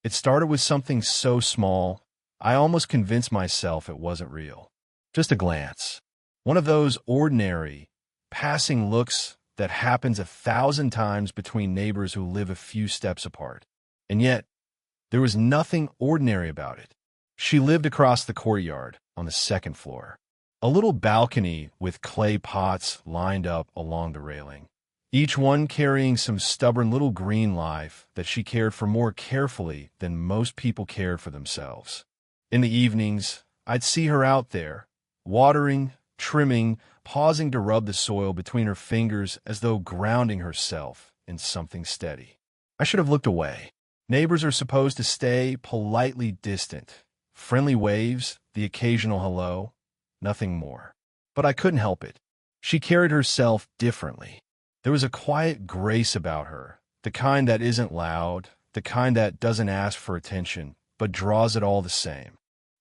It started with something so small, I almost convinced myself it wasn't real. Just a glance. One of those ordinary, passing looks that happens 1,000 times between neighbors who live a few steps apart. And yet, there was nothing ordinary about it. She lived across the courtyard on the second floor. A little balcony with clay pots lined up along the railing, each one carrying some stubborn little green life that she cared for more carefully than most people cared for themselves. In the evenings, I'd see her out there, watering, trimming, pausing to rub the soil between her fingers as though grounding herself in something steady. I should have looked away. Neighbors are supposed to stay politely distant. Friendly waves, the occasional hello, nothing more. But I couldn't help it. She carried herself differently. There was a quiet grace about her, the kind that isn't loud, the kind that doesn't ask for attention, but draws it all the same.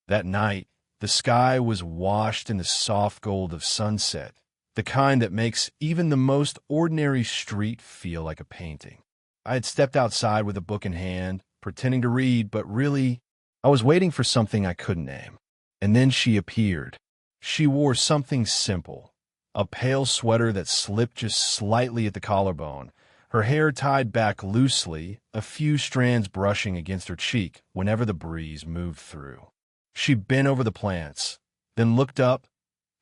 That night, the sky was washed in the soft gold of sunset, the kind that makes even the most ordinary street feel like a painting. I had stepped outside with a book in hand, pretending to read, but really, I was waiting for something I couldn't name. And then she appeared. She wore something simple, a pale sweater that slipped just slightly at the collarbone, her hair tied back loosely, a few strands brushing against her cheek whenever the breeze moved through. She bent over the plants, then looked up,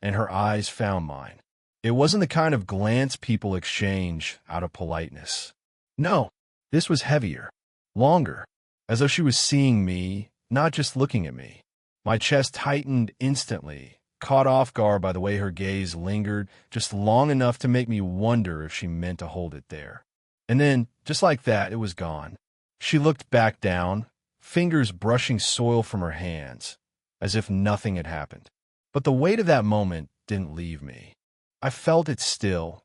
and her eyes found mine. It wasn't the kind of glance people exchange out of politeness. No, this was heavier, longer, as though she was seeing me, not just looking at me. My chest tightened instantly, caught off guard by the way her gaze lingered just long enough to make me wonder if she meant to hold it there. And then, just like that, it was gone. She looked back down, fingers brushing soil from her hands, as if nothing had happened. But the weight of that moment didn't leave me. I felt it still,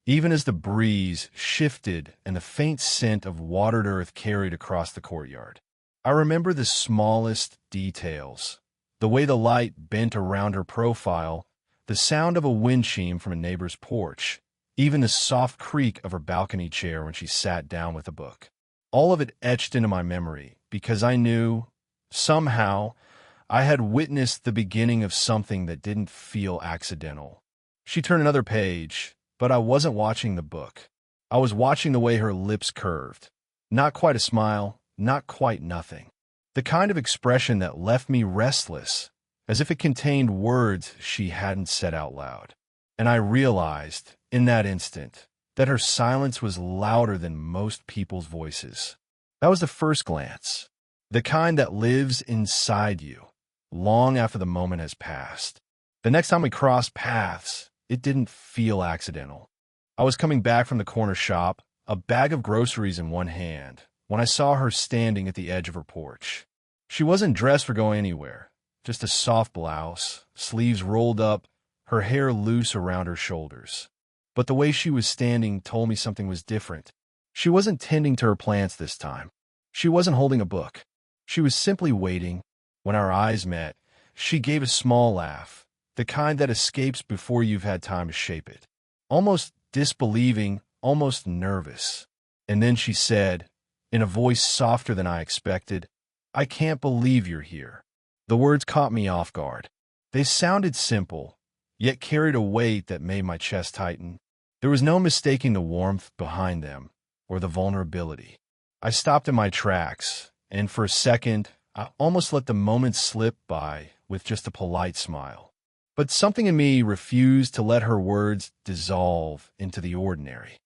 even as the breeze shifted and the faint scent of watered earth carried across the courtyard. I remember the smallest details, the way the light bent around her profile, the sound of a wind chime from a neighbor's porch, even the soft creak of her balcony chair when she sat down with a book. All of it etched into my memory because I knew, somehow, I had witnessed the beginning of something that didn't feel accidental. She turned another page, but I wasn't watching the book. I was watching the way her lips curved. Not quite a smile, not quite nothing. The kind of expression that left me restless, as if it contained words she hadn't said out loud. And I realized, in that instant, that her silence was louder than most people's voices. That was the first glance, the kind that lives inside you, long after the moment has passed. The next time we crossed paths, it didn't feel accidental. I was coming back from the corner shop, a bag of groceries in one hand, when I saw her standing at the edge of her porch. She wasn't dressed for going anywhere, just a soft blouse, sleeves rolled up, her hair loose around her shoulders. But the way she was standing told me something was different. She wasn't tending to her plants this time. She wasn't holding a book. She was simply waiting. When our eyes met, she gave a small laugh, the kind that escapes before you've had time to shape it. Almost disbelieving, almost nervous. And then she said, in a voice softer than I expected, "I can't believe you're here." The words caught me off guard. They sounded simple, yet carried a weight that made my chest tighten. There was no mistaking the warmth behind them, or the vulnerability. I stopped in my tracks, and for a second, I almost let the moment slip by with just a polite smile. But something in me refused to let her words dissolve into the ordinary.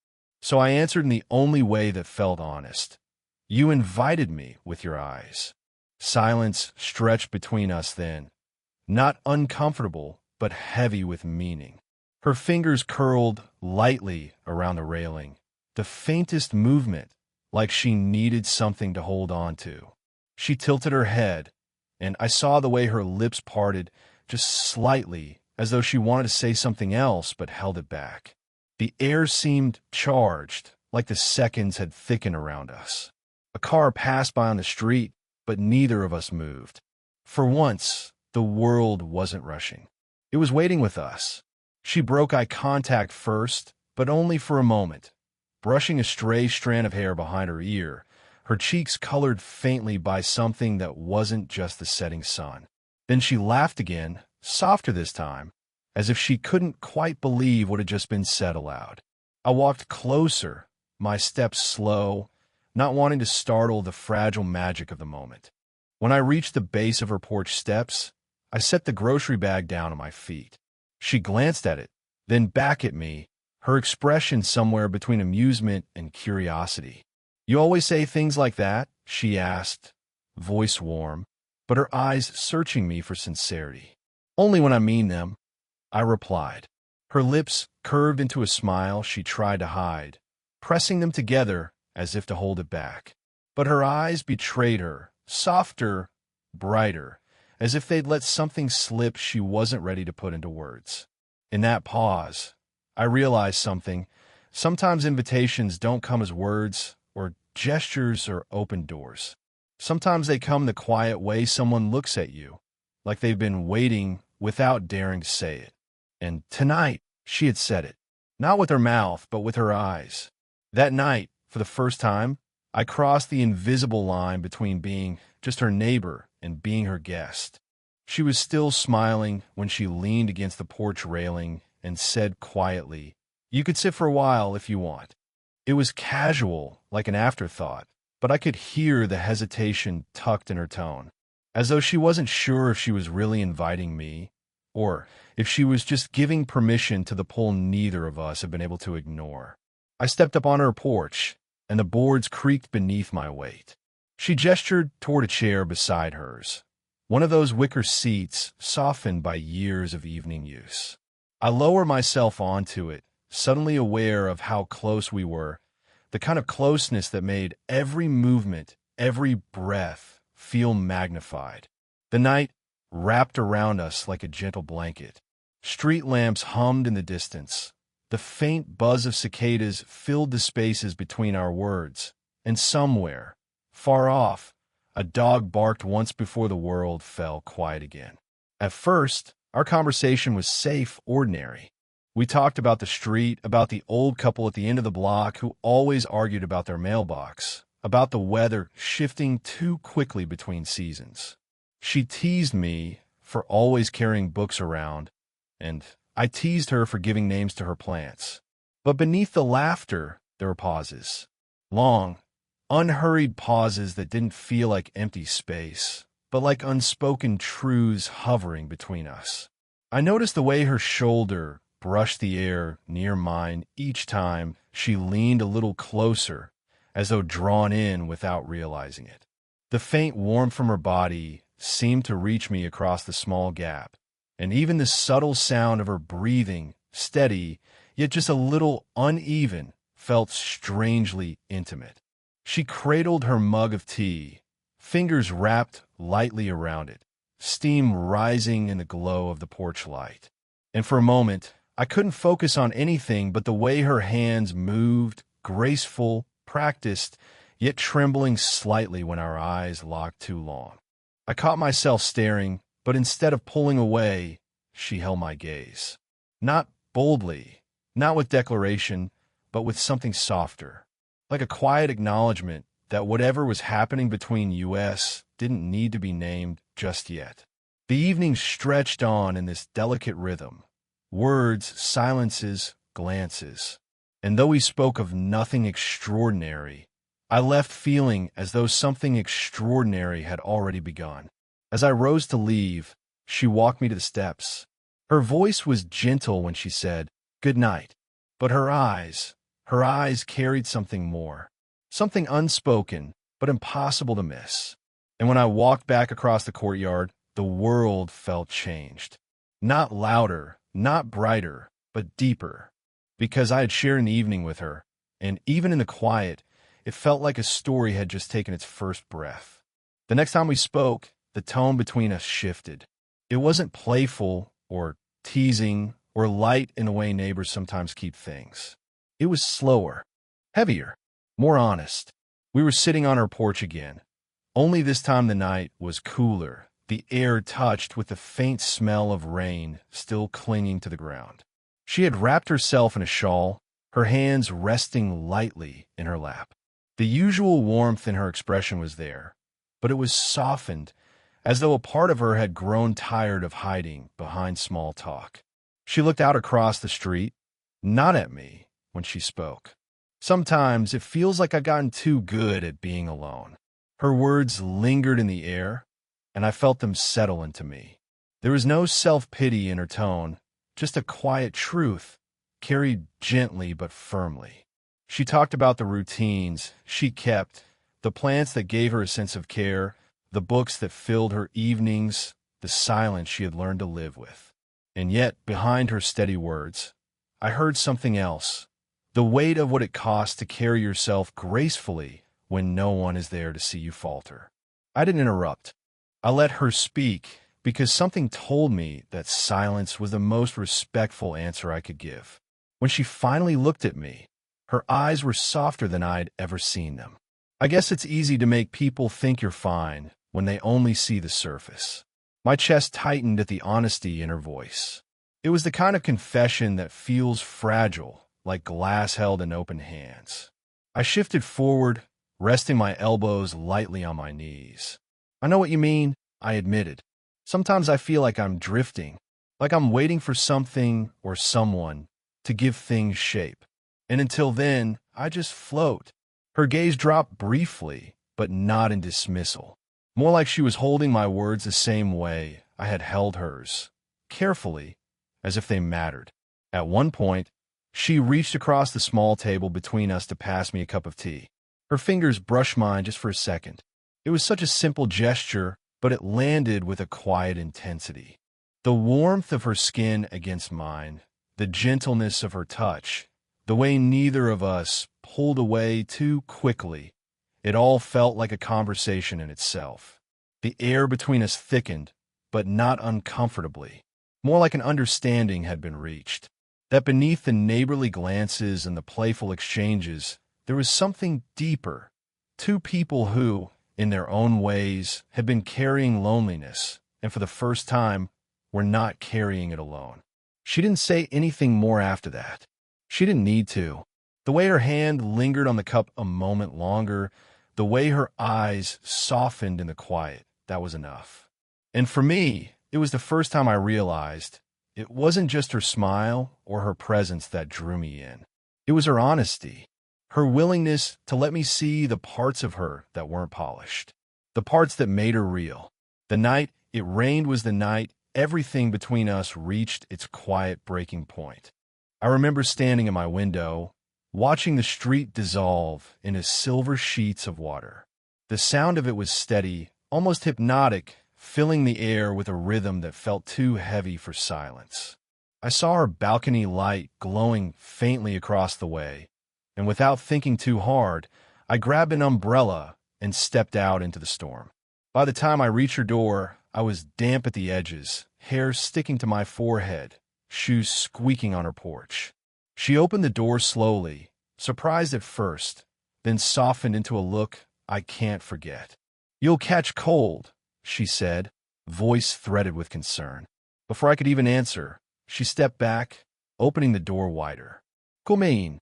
So I answered in the only way that felt honest. "You invited me with your eyes." Silence stretched between us then, not uncomfortable, but heavy with meaning. Her fingers curled lightly around the railing, the faintest movement, like she needed something to hold on to. She tilted her head, and I saw the way her lips parted just slightly, as though she wanted to say something else but held it back. The air seemed charged, like the seconds had thickened around us. A car passed by on the street, but neither of us moved. For once, the world wasn't rushing. It was waiting with us. She broke eye contact first, but only for a moment, brushing a stray strand of hair behind her ear, her cheeks colored faintly by something that wasn't just the setting sun. Then she laughed again, softer this time, as if she couldn't quite believe what had just been said aloud. I walked closer, my steps slow, not wanting to startle the fragile magic of the moment. When I reached the base of her porch steps, I set the grocery bag down at my feet. She glanced at it, then back at me, her expression somewhere between amusement and curiosity. "You always say things like that?" she asked, voice warm, but her eyes searching me for sincerity. "Only when I mean them," I replied. Her lips curved into a smile she tried to hide, pressing them together as if to hold it back. But her eyes betrayed her, softer, brighter, as if they'd let something slip she wasn't ready to put into words. In that pause, I realized something. Sometimes invitations don't come as words or gestures or open doors. Sometimes they come the quiet way someone looks at you, like they've been waiting without daring to say it. And tonight, she had said it, not with her mouth, but with her eyes. That night, for the first time, I crossed the invisible line between being just her neighbor and being her guest. She was still smiling when she leaned against the porch railing and said quietly, "You could sit for a while if you want." It was casual, like an afterthought, but I could hear the hesitation tucked in her tone, as though she wasn't sure if she was really inviting me, or if she was just giving permission to the pull neither of us had been able to ignore. I stepped up on her porch, and the boards creaked beneath my weight. She gestured toward a chair beside hers, one of those wicker seats softened by years of evening use. I lowered myself onto it, suddenly aware of how close we were, the kind of closeness that made every movement, every breath, feel magnified. The night wrapped around us like a gentle blanket. Street lamps hummed in the distance. The faint buzz of cicadas filled the spaces between our words, and somewhere, far off, a dog barked once before the world fell quiet again. At first, our conversation was safe, ordinary. We talked about the street, about the old couple at the end of the block who always argued about their mailbox, about the weather shifting too quickly between seasons. She teased me for always carrying books around, and I teased her for giving names to her plants. But beneath the laughter, there were pauses. Long, unhurried pauses that didn't feel like empty space, but like unspoken truths hovering between us. I noticed the way her shoulder brushed the air near mine each time she leaned a little closer, as though drawn in without realizing it. The faint warmth from her body seemed to reach me across the small gap, and even the subtle sound of her breathing, steady, yet just a little uneven, felt strangely intimate. She cradled her mug of tea, fingers wrapped lightly around it, steam rising in the glow of the porch light. And for a moment, I couldn't focus on anything but the way her hands moved, graceful, practiced, yet trembling slightly when our eyes locked too long. I caught myself staring, but instead of pulling away, she held my gaze. Not boldly, not with declaration, but with something softer, like a quiet acknowledgement that whatever was happening between us didn't need to be named just yet. The evening stretched on in this delicate rhythm. Words, silences, glances. And though we spoke of nothing extraordinary, I left feeling as though something extraordinary had already begun. As I rose to leave, she walked me to the steps. Her voice was gentle when she said, "Good night." But her eyes carried something more, something unspoken, but impossible to miss. And when I walked back across the courtyard, the world felt changed. Not louder, not brighter, but deeper. Because I had shared an evening with her, and even in the quiet, it felt like a story had just taken its first breath. The next time we spoke, the tone between us shifted. It wasn't playful or teasing or light in the way neighbors sometimes keep things. It was slower, heavier, more honest. We were sitting on her porch again. Only this time the night was cooler, the air touched with the faint smell of rain still clinging to the ground. She had wrapped herself in a shawl, her hands resting lightly in her lap. The usual warmth in her expression was there, but it was softened, as though a part of her had grown tired of hiding behind small talk. She looked out across the street, not at me, when she spoke. Sometimes it feels like I've gotten too good at being alone. Her words lingered in the air, and I felt them settle into me. There was no self-pity in her tone, just a quiet truth, carried gently but firmly. She talked about the routines she kept, the plants that gave her a sense of care, the books that filled her evenings, the silence she had learned to live with. And yet, behind her steady words, I heard something else, the weight of what it costs to carry yourself gracefully when no one is there to see you falter. I didn't interrupt. I let her speak because something told me that silence was the most respectful answer I could give. When she finally looked at me, her eyes were softer than I'd ever seen them. I guess it's easy to make people think you're fine when they only see the surface. My chest tightened at the honesty in her voice. It was the kind of confession that feels fragile, like glass held in open hands. I shifted forward, resting my elbows lightly on my knees. I know what you mean, I admitted. Sometimes I feel like I'm drifting, like I'm waiting for something or someone to give things shape. And until then, I just float. Her gaze dropped briefly, but not in dismissal. More like she was holding my words the same way I had held hers, carefully, as if they mattered. At one point, she reached across the small table between us to pass me a cup of tea. Her fingers brushed mine just for a second. It was such a simple gesture, but it landed with a quiet intensity. The warmth of her skin against mine, the gentleness of her touch, the way neither of us pulled away too quickly, it all felt like a conversation in itself. The air between us thickened, but not uncomfortably. More like an understanding had been reached. That beneath the neighborly glances and the playful exchanges, there was something deeper. Two people who, in their own ways, had been carrying loneliness, and for the first time, were not carrying it alone. She didn't say anything more after that. She didn't need to. The way her hand lingered on the cup a moment longer, the way her eyes softened in the quiet, that was enough. And for me, it was the first time I realized it wasn't just her smile or her presence that drew me in. It was her honesty, her willingness to let me see the parts of her that weren't polished, the parts that made her real. The night it rained was the night everything between us reached its quiet breaking point. I remember standing at my window, watching the street dissolve into silver sheets of water. The sound of it was steady, almost hypnotic, filling the air with a rhythm that felt too heavy for silence. I saw her balcony light glowing faintly across the way, and without thinking too hard, I grabbed an umbrella and stepped out into the storm. By the time I reached her door, I was damp at the edges, hair sticking to my forehead, shoes squeaking on her porch. She opened the door slowly, surprised at first, then softened into a look I can't forget. "You'll catch cold," she said, voice threaded with concern. Before I could even answer, she stepped back, opening the door wider. "Come in."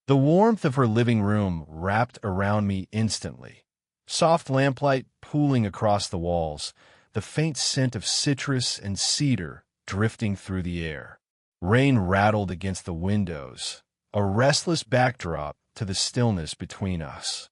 The warmth of her living room wrapped around me instantly. Soft lamplight pooling across the walls, the faint scent of citrus and cedar drifting through the air. Rain rattled against the windows, a restless backdrop to the stillness between us.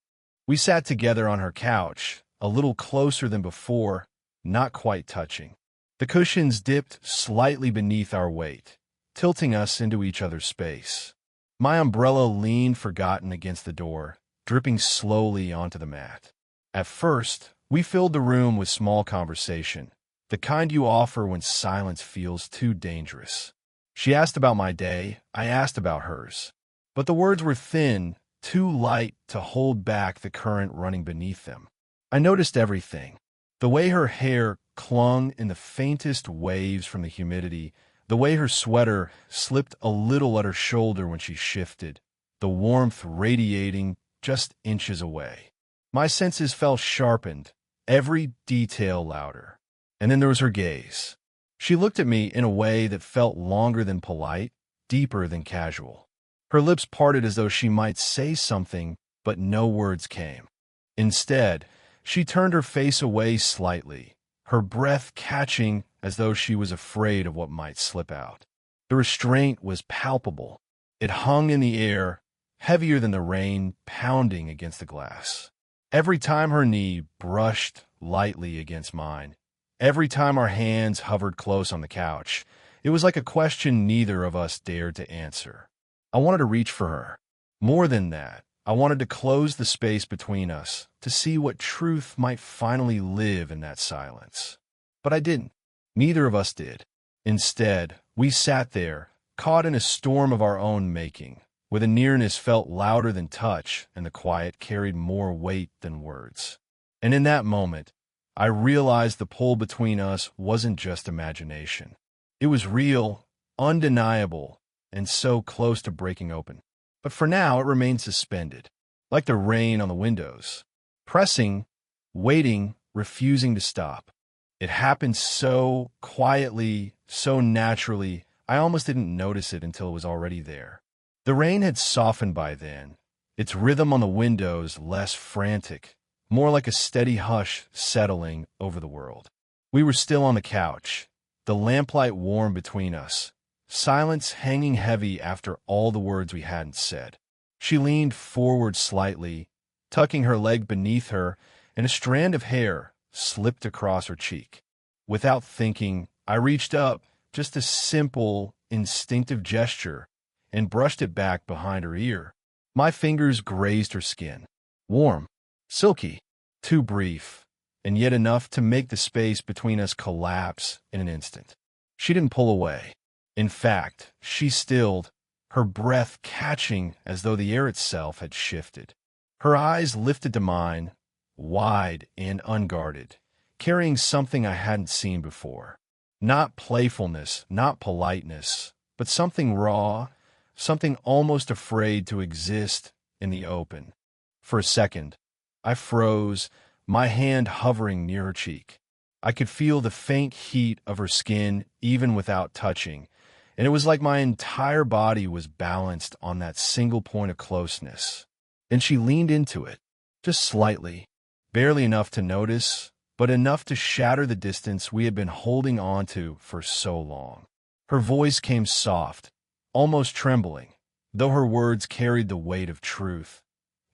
We sat together on her couch, a little closer than before, not quite touching. The cushions dipped slightly beneath our weight, tilting us into each other's space. My umbrella leaned forgotten against the door, dripping slowly onto the mat. At first, we filled the room with small conversation, the kind you offer when silence feels too dangerous. She asked about my day, I asked about hers. But the words were thin, too light to hold back the current running beneath them. I noticed everything. The way her hair clung in the faintest waves from the humidity, the way her sweater slipped a little at her shoulder when she shifted, the warmth radiating just inches away. My senses felt sharpened, every detail louder. And then there was her gaze. She looked at me in a way that felt longer than polite, deeper than casual. Her lips parted as though she might say something, but no words came. Instead, she turned her face away slightly, her breath catching as though she was afraid of what might slip out. The restraint was palpable. It hung in the air, heavier than the rain pounding against the glass. Every time her knee brushed lightly against mine, every time our hands hovered close on the couch, it was like a question neither of us dared to answer. I wanted to reach for her. More than that, I wanted to close the space between us to see what truth might finally live in that silence. But I didn't. Neither of us did. Instead, we sat there, caught in a storm of our own making, where the nearness felt louder than touch and the quiet carried more weight than words. And in that moment, I realized the pull between us wasn't just imagination. It was real, undeniable, and so close to breaking open. But for now, it remained suspended, like the rain on the windows, pressing, waiting, refusing to stop. It happened so quietly, so naturally, I almost didn't notice it until it was already there. The rain had softened by then, its rhythm on the windows less frantic, more like a steady hush settling over the world. We were still on the couch, the lamplight warm between us, silence hanging heavy after all the words we hadn't said. She leaned forward slightly, tucking her leg beneath her, and a strand of hair slipped across her cheek. Without thinking, I reached up, just a simple, instinctive gesture, and brushed it back behind her ear. My fingers grazed her skin. Warm, silky, too brief, and yet enough to make the space between us collapse in an instant. She didn't pull away. In fact, she stilled, her breath catching as though the air itself had shifted. Her eyes lifted to mine, wide and unguarded, carrying something I hadn't seen before. Not playfulness, not politeness, but something raw, something almost afraid to exist in the open. For a second, I froze, my hand hovering near her cheek. I could feel the faint heat of her skin even without touching, and it was like my entire body was balanced on that single point of closeness. And she leaned into it, just slightly, barely enough to notice, but enough to shatter the distance we had been holding on to for so long. Her voice came soft, almost trembling, though her words carried the weight of truth.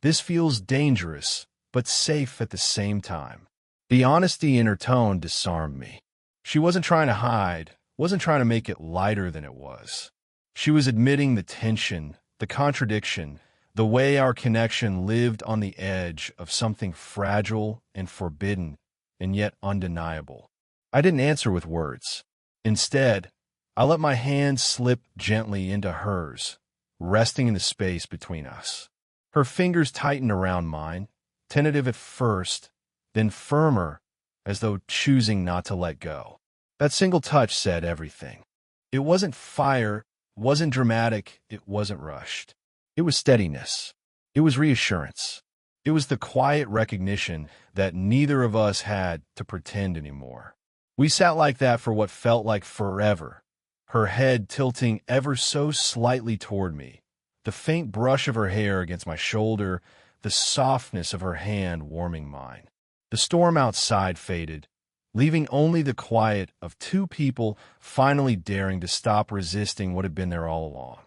This feels dangerous, but safe at the same time. The honesty in her tone disarmed me. She wasn't trying to hide, wasn't trying to make it lighter than it was. She was admitting the tension, the contradiction, the way our connection lived on the edge of something fragile and forbidden, and yet undeniable. I didn't answer with words. Instead, I let my hand slip gently into hers, resting in the space between us. Her fingers tightened around mine, tentative at first, then firmer, as though choosing not to let go. That single touch said everything. It wasn't fire, it wasn't dramatic, it wasn't rushed. It was steadiness. It was reassurance. It was the quiet recognition that neither of us had to pretend anymore. We sat like that for what felt like forever, her head tilting ever so slightly toward me, the faint brush of her hair against my shoulder, the softness of her hand warming mine. The storm outside faded, leaving only the quiet of two people finally daring to stop resisting what had been there all along.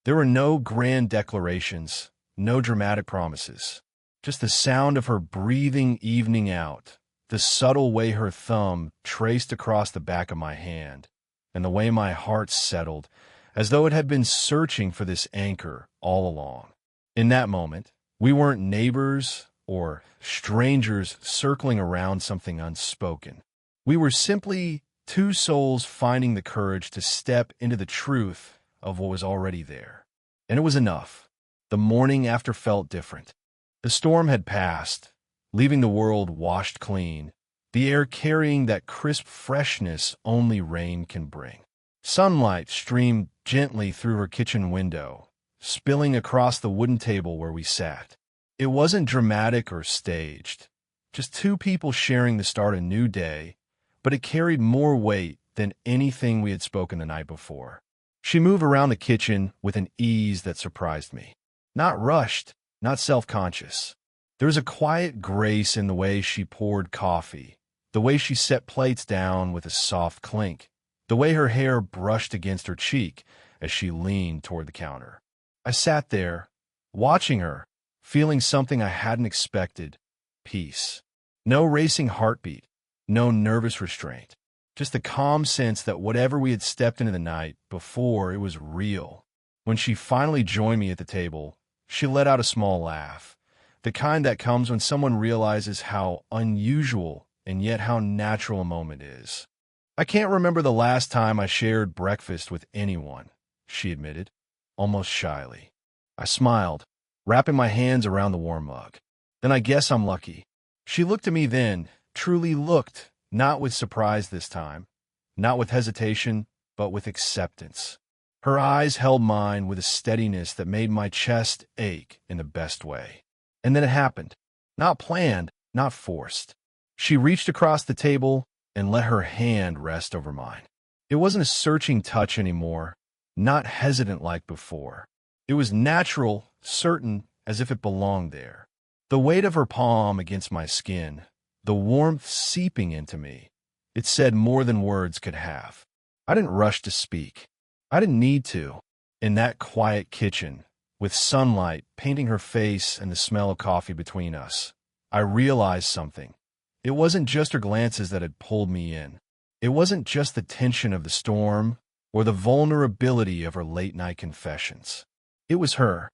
There were no grand declarations, no dramatic promises. Just the sound of her breathing evening out, the subtle way her thumb traced across the back of my hand, and the way my heart settled, as though it had been searching for this anchor all along. In that moment, we weren't neighbors or strangers circling around something unspoken. We were simply two souls finding the courage to step into the truth of what was already there. And it was enough. The morning after felt different. The storm had passed, leaving the world washed clean, the air carrying that crisp freshness only rain can bring. Sunlight streamed gently through her kitchen window, spilling across the wooden table where we sat. It wasn't dramatic or staged, just two people sharing the start of a new day, but it carried more weight than anything we had spoken the night before. She moved around the kitchen with an ease that surprised me. Not rushed, not self-conscious. There was a quiet grace in the way she poured coffee, the way she set plates down with a soft clink, the way her hair brushed against her cheek as she leaned toward the counter. I sat there, watching her, feeling something I hadn't expected: peace. No racing heartbeat, no nervous restraint, just the calm sense that whatever we had stepped into the night before, it was real. When she finally joined me at the table, she let out a small laugh, the kind that comes when someone realizes how unusual and yet how natural a moment is. "I can't remember the last time I shared breakfast with anyone," she admitted, almost shyly. I smiled, wrapping my hands around the warm mug. "Then I guess I'm lucky." She looked at me then, truly looked, not with surprise this time, not with hesitation, but with acceptance. Her eyes held mine with a steadiness that made my chest ache in the best way. And then it happened. Not planned, not forced. She reached across the table and let her hand rest over mine. It wasn't a searching touch anymore, not hesitant like before. It was natural, certain, as if it belonged there. The weight of her palm against my skin, the warmth seeping into me, it said more than words could have. I didn't rush to speak. I didn't need to. In that quiet kitchen, with sunlight painting her face and the smell of coffee between us, I realized something. It wasn't just her glances that had pulled me in. It wasn't just the tension of the storm or the vulnerability of her late-night confessions. It was her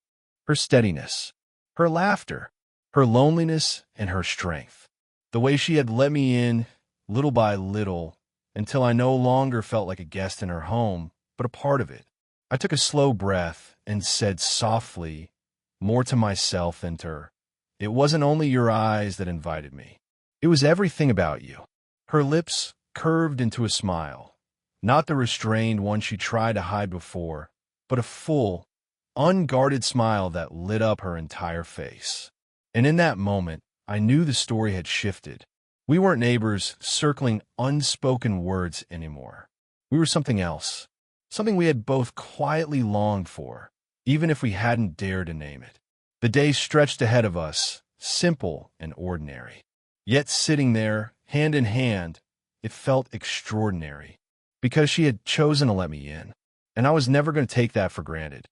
steadiness, her laughter, her loneliness, and her strength. The way she had let me in, little by little, until I no longer felt like a guest in her home, but a part of it. I took a slow breath and said softly, more to myself than to her, "It wasn't only your eyes that invited me. It was everything about you." Her lips curved into a smile, not the restrained one she tried to hide before, but a full, unguarded smile that lit up her entire face. And in that moment, I knew the story had shifted. We weren't neighbors circling unspoken words anymore. We were something else. Something we had both quietly longed for, even if we hadn't dared to name it. The day stretched ahead of us, simple and ordinary. Yet sitting there, hand in hand, it felt extraordinary. Because she had chosen to let me in, and I was never going to take that for granted.